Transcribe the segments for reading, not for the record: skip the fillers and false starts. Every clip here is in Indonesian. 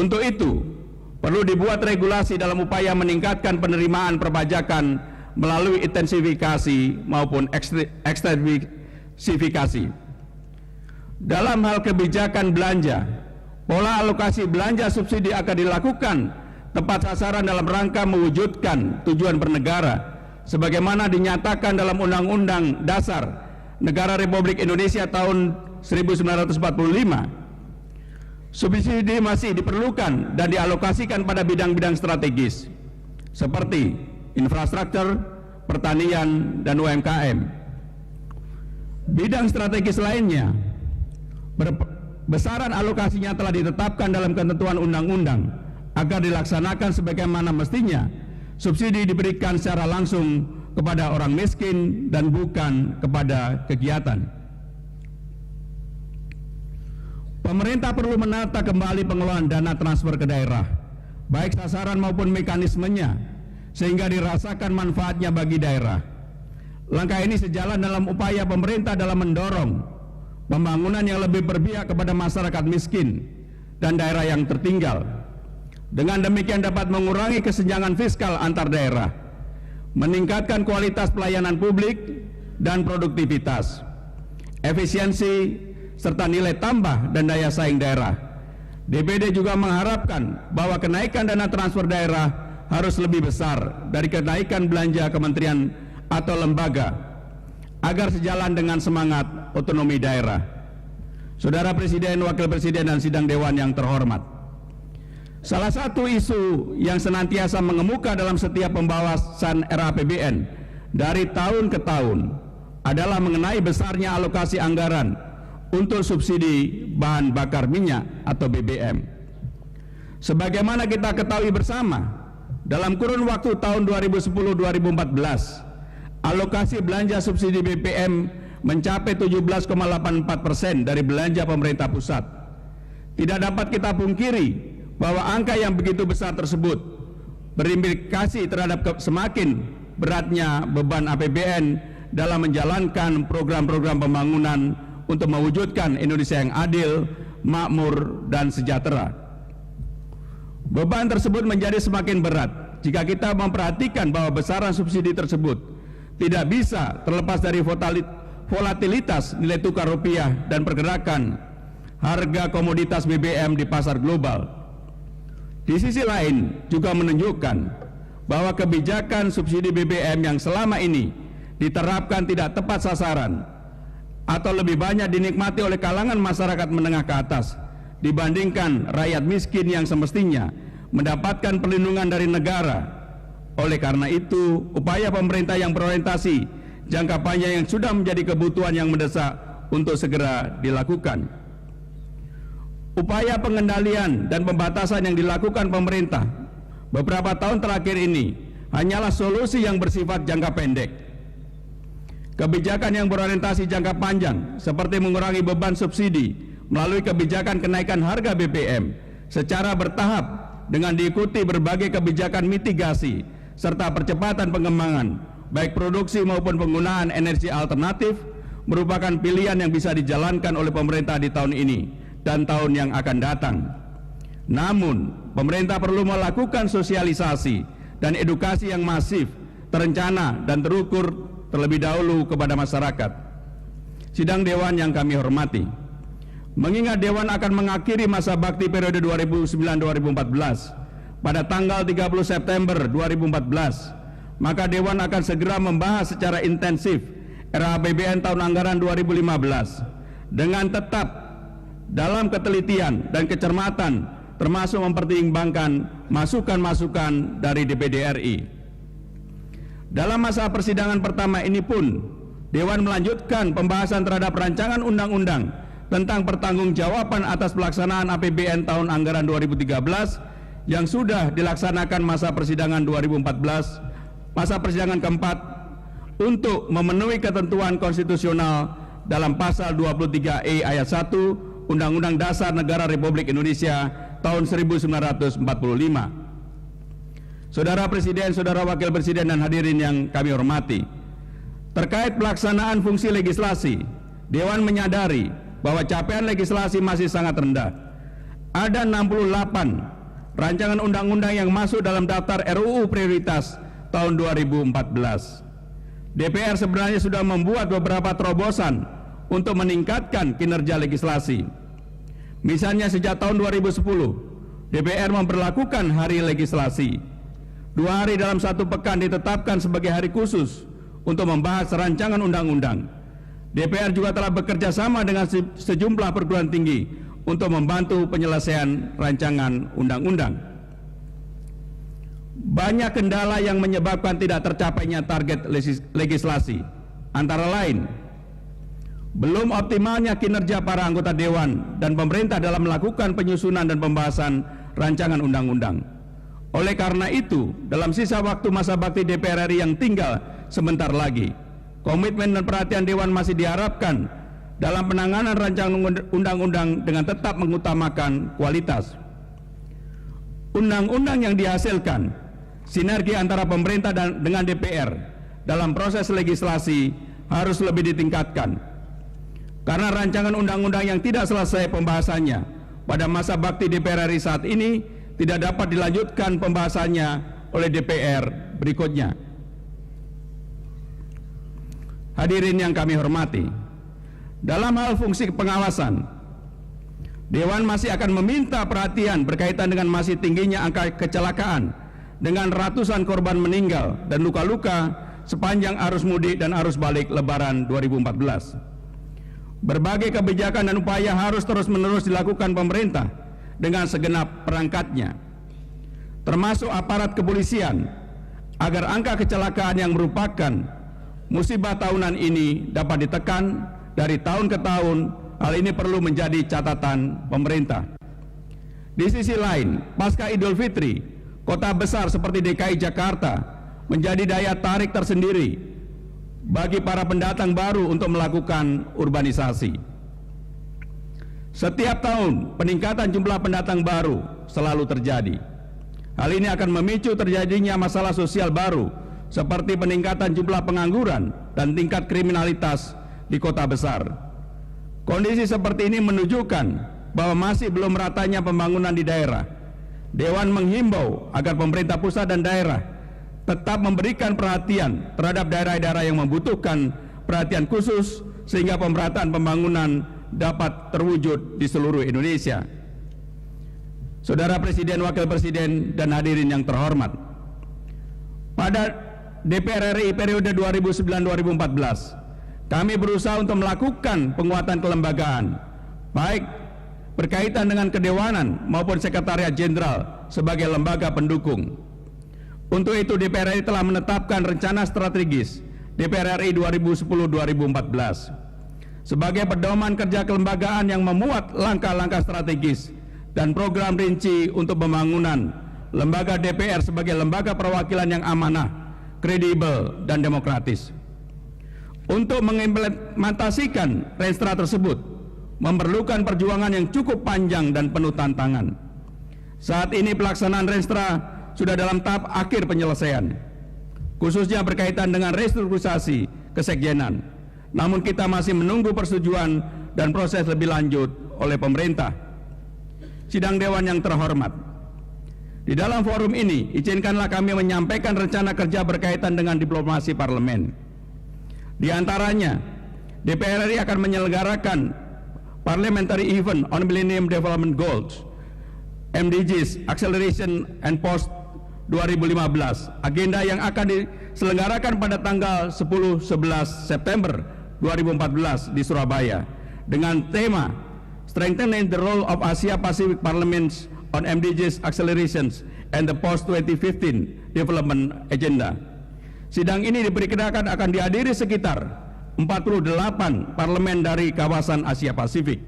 Untuk itu, perlu dibuat regulasi dalam upaya meningkatkan penerimaan perpajakan melalui intensifikasi maupun ekstensifikasi. Dalam hal kebijakan belanja, pola alokasi belanja subsidi akan dilakukan tepat sasaran dalam rangka mewujudkan tujuan bernegara sebagaimana dinyatakan dalam Undang-Undang Dasar Negara Republik Indonesia tahun 1945. Subsidi masih diperlukan dan dialokasikan pada bidang-bidang strategis seperti infrastruktur, pertanian, dan UMKM. Bidang strategis lainnya, besaran alokasinya telah ditetapkan dalam ketentuan undang-undang agar dilaksanakan sebagaimana mestinya. Subsidi diberikan secara langsung kepada orang miskin dan bukan kepada kegiatan. Pemerintah perlu menata kembali pengelolaan dana transfer ke daerah, baik sasaran maupun mekanismenya, sehingga dirasakan manfaatnya bagi daerah. Langkah ini sejalan dalam upaya pemerintah dalam mendorong pembangunan yang lebih berpihak kepada masyarakat miskin dan daerah yang tertinggal. Dengan demikian dapat mengurangi kesenjangan fiskal antar daerah, meningkatkan kualitas pelayanan publik dan produktivitas, efisiensi, serta nilai tambah dan daya saing daerah. DPD juga mengharapkan bahwa kenaikan dana transfer daerah harus lebih besar dari kenaikan belanja kementerian atau lembaga agar sejalan dengan semangat otonomi daerah. Saudara Presiden, Wakil Presiden, dan sidang Dewan yang terhormat, salah satu isu yang senantiasa mengemuka dalam setiap pembahasan RAPBN dari tahun ke tahun adalah mengenai besarnya alokasi anggaran untuk subsidi bahan bakar minyak atau BBM. Sebagaimana kita ketahui bersama, dalam kurun waktu tahun 2010-2014, alokasi belanja subsidi BBM mencapai 17,84% dari belanja pemerintah pusat. Tidak dapat kita pungkiri bahwa angka yang begitu besar tersebut berimplikasi terhadap semakin beratnya beban APBN dalam menjalankan program-program pembangunan untuk mewujudkan Indonesia yang adil, makmur, dan sejahtera. Beban tersebut menjadi semakin berat jika kita memperhatikan bahwa besaran subsidi tersebut tidak bisa terlepas dari volatilitas nilai tukar rupiah dan pergerakan harga komoditas BBM di pasar global. Di sisi lain juga menunjukkan bahwa kebijakan subsidi BBM yang selama ini diterapkan tidak tepat sasaran atau lebih banyak dinikmati oleh kalangan masyarakat menengah ke atas dibandingkan rakyat miskin yang semestinya mendapatkan perlindungan dari negara. Oleh karena itu, upaya pemerintah yang berorientasi jangka panjang yang sudah menjadi kebutuhan yang mendesak untuk segera dilakukan. Upaya pengendalian dan pembatasan yang dilakukan pemerintah beberapa tahun terakhir ini hanyalah solusi yang bersifat jangka pendek. Kebijakan yang berorientasi jangka panjang seperti mengurangi beban subsidi melalui kebijakan kenaikan harga BBM secara bertahap dengan diikuti berbagai kebijakan mitigasi serta percepatan pengembangan baik produksi maupun penggunaan energi alternatif merupakan pilihan yang bisa dijalankan oleh pemerintah di tahun ini dan tahun yang akan datang. Namun, pemerintah perlu melakukan sosialisasi dan edukasi yang masif, terencana dan terukur terlebih dahulu kepada masyarakat. Sidang Dewan yang kami hormati, mengingat Dewan akan mengakhiri masa bakti periode 2009-2014 pada tanggal 30 September 2014, maka Dewan akan segera membahas secara intensif RAPBN tahun anggaran 2015 dengan tetap dalam ketelitian dan kecermatan, termasuk mempertimbangkan masukan-masukan dari DPD RI. Dalam masa persidangan pertama ini pun, Dewan melanjutkan pembahasan terhadap rancangan undang-undang tentang pertanggungjawaban atas pelaksanaan APBN tahun anggaran 2013 yang sudah dilaksanakan masa persidangan 2014, masa persidangan keempat, untuk memenuhi ketentuan konstitusional dalam pasal 23E ayat 1 Undang-Undang Dasar Negara Republik Indonesia tahun 1945. Saudara Presiden, Saudara Wakil Presiden, dan hadirin yang kami hormati, terkait pelaksanaan fungsi legislasi, Dewan menyadari bahwa capaian legislasi masih sangat rendah. Ada 68 rancangan undang-undang yang masuk dalam daftar RUU prioritas tahun 2014. DPR sebenarnya sudah membuat beberapa terobosan untuk meningkatkan kinerja legislasi. Misalnya sejak tahun 2010, DPR memberlakukan hari legislasi. 2 hari dalam 1 pekan ditetapkan sebagai hari khusus untuk membahas rancangan undang-undang. DPR juga telah bekerja sama dengan sejumlah perguruan tinggi untuk membantu penyelesaian rancangan undang-undang. Banyak kendala yang menyebabkan tidak tercapainya target legislasi, antara lain belum optimalnya kinerja para anggota dewan dan pemerintah dalam melakukan penyusunan dan pembahasan rancangan undang-undang. Oleh karena itu, dalam sisa waktu masa bakti DPR RI yang tinggal sebentar lagi, komitmen dan perhatian dewan masih diharapkan dalam penanganan rancangan undang-undang dengan tetap mengutamakan kualitas. Undang-undang yang dihasilkan, sinergi antara pemerintah dan dengan DPR dalam proses legislasi harus lebih ditingkatkan. Karena rancangan undang-undang yang tidak selesai pembahasannya pada masa bakti DPR RI saat ini tidak dapat dilanjutkan pembahasannya oleh DPR berikutnya. Hadirin yang kami hormati, dalam hal fungsi pengawasan, Dewan masih akan meminta perhatian berkaitan dengan masih tingginya angka kecelakaan dengan ratusan korban meninggal dan luka-luka sepanjang arus mudik dan arus balik Lebaran 2014. Berbagai kebijakan dan upaya harus terus-menerus dilakukan pemerintah dengan segenap perangkatnya, termasuk aparat kepolisian, agar angka kecelakaan yang merupakan musibah tahunan ini dapat ditekan dari tahun ke tahun. Hal ini perlu menjadi catatan pemerintah. Di sisi lain, pasca Idul Fitri, kota besar seperti DKI Jakarta menjadi daya tarik tersendiri bagi para pendatang baru untuk melakukan urbanisasi. Setiap tahun peningkatan jumlah pendatang baru selalu terjadi. Hal ini akan memicu terjadinya masalah sosial baru seperti peningkatan jumlah pengangguran dan tingkat kriminalitas di kota besar. Kondisi seperti ini menunjukkan bahwa masih belum meratanya pembangunan di daerah. Dewan menghimbau agar pemerintah pusat dan daerah tetap memberikan perhatian terhadap daerah-daerah yang membutuhkan perhatian khusus sehingga pemerataan pembangunan dapat terwujud di seluruh Indonesia. Saudara Presiden, Wakil Presiden, dan hadirin yang terhormat, pada DPR RI periode 2009-2014, kami berusaha untuk melakukan penguatan kelembagaan, baik berkaitan dengan kedewanan maupun sekretariat jenderal sebagai lembaga pendukung. Untuk itu DPR RI telah menetapkan rencana strategis DPR RI 2010-2014 sebagai pedoman kerja kelembagaan yang memuat langkah-langkah strategis dan program rinci untuk pembangunan lembaga DPR sebagai lembaga perwakilan yang amanah, kredibel, dan demokratis. Untuk mengimplementasikan Renstra tersebut memerlukan perjuangan yang cukup panjang dan penuh tantangan. Saat ini pelaksanaan Renstra sudah dalam tahap akhir penyelesaian, khususnya berkaitan dengan restrukturisasi kesekjenan. Namun kita masih menunggu persetujuan dan proses lebih lanjut oleh pemerintah. Sidang Dewan yang terhormat, di dalam forum ini izinkanlah kami menyampaikan rencana kerja berkaitan dengan diplomasi parlemen. Di antaranya, DPR RI akan menyelenggarakan Parliamentary Event on Millennium Development Goals MDGs Acceleration and Post 2015, agenda yang akan diselenggarakan pada tanggal 10-11 September 2014 di Surabaya dengan tema Strengthening the Role of Asia Pacific Parliaments on MDGs Accelerations and the Post-2015 Development Agenda. Sidang ini diperkirakan akan dihadiri sekitar 48 parlemen dari kawasan Asia Pasifik.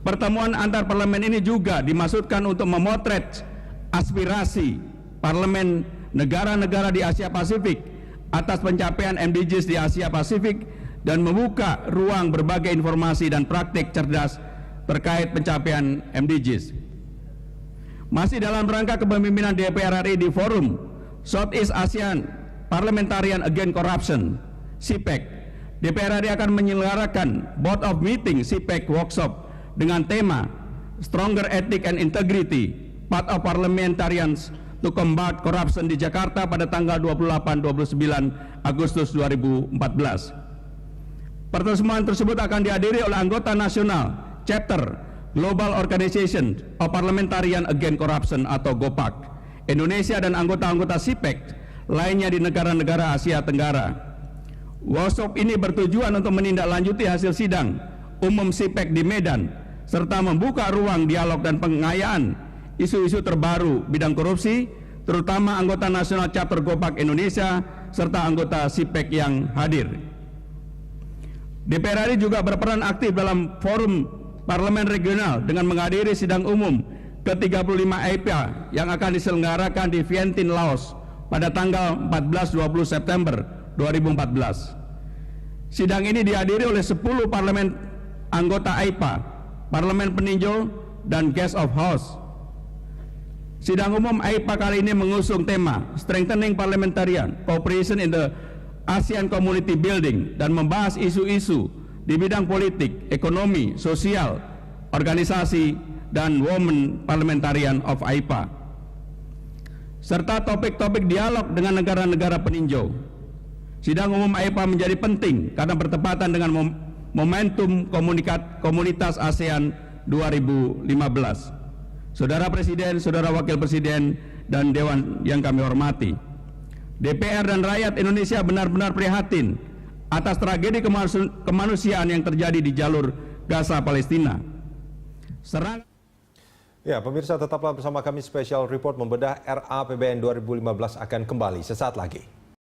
Pertemuan antar parlemen ini juga dimaksudkan untuk memotret aspirasi parlemen negara-negara di Asia Pasifik atas pencapaian MDGs di Asia Pasifik dan membuka ruang berbagai informasi dan praktik cerdas terkait pencapaian MDGs. Masih dalam rangka kepemimpinan DPR RI di forum Southeast Asian Parliamentarian Against Corruption (CPEC), DPR RI akan menyelenggarakan Board of Meeting CPEC Workshop dengan tema Stronger Ethics and Integrity Path of Parliamentarians to Combat Corruption di Jakarta pada tanggal 28-29 Agustus 2014. Pertemuan tersebut akan dihadiri oleh anggota nasional Chapter Global Organization of Parliamentarian Against Corruption atau GOPAC, Indonesia dan anggota-anggota CPEC lainnya di negara-negara Asia Tenggara. Workshop ini bertujuan untuk menindaklanjuti hasil sidang umum CPEC di Medan serta membuka ruang dialog dan pengayaan isu-isu terbaru bidang korupsi, terutama anggota nasional Chapter GOPAC Indonesia serta anggota CPEC yang hadir. DPR RI juga berperan aktif dalam forum parlemen regional dengan menghadiri sidang umum ke-35 AIPA yang akan diselenggarakan di Vientiane, Laos pada tanggal 14-20 September 2014. Sidang ini dihadiri oleh 10 parlemen anggota AIPA, parlemen peninjau, dan guest of house. Sidang umum AIPA kali ini mengusung tema Strengthening Parliamentarian Cooperation in the ASEAN Community Building dan membahas isu-isu di bidang politik, ekonomi, sosial, organisasi, dan Women Parliamentarian of AIPA, serta topik-topik dialog dengan negara-negara peninjau. Sidang umum AIPA menjadi penting karena bertepatan dengan momentum komunitas ASEAN 2015. Saudara Presiden, Saudara Wakil Presiden, dan Dewan yang kami hormati, DPR dan rakyat Indonesia benar-benar prihatin atas tragedi kemanusiaan yang terjadi di jalur Gaza, Palestina. Ya, pemirsa tetaplah bersama kami. Special Report membedah RAPBN 2015 akan kembali sesaat lagi.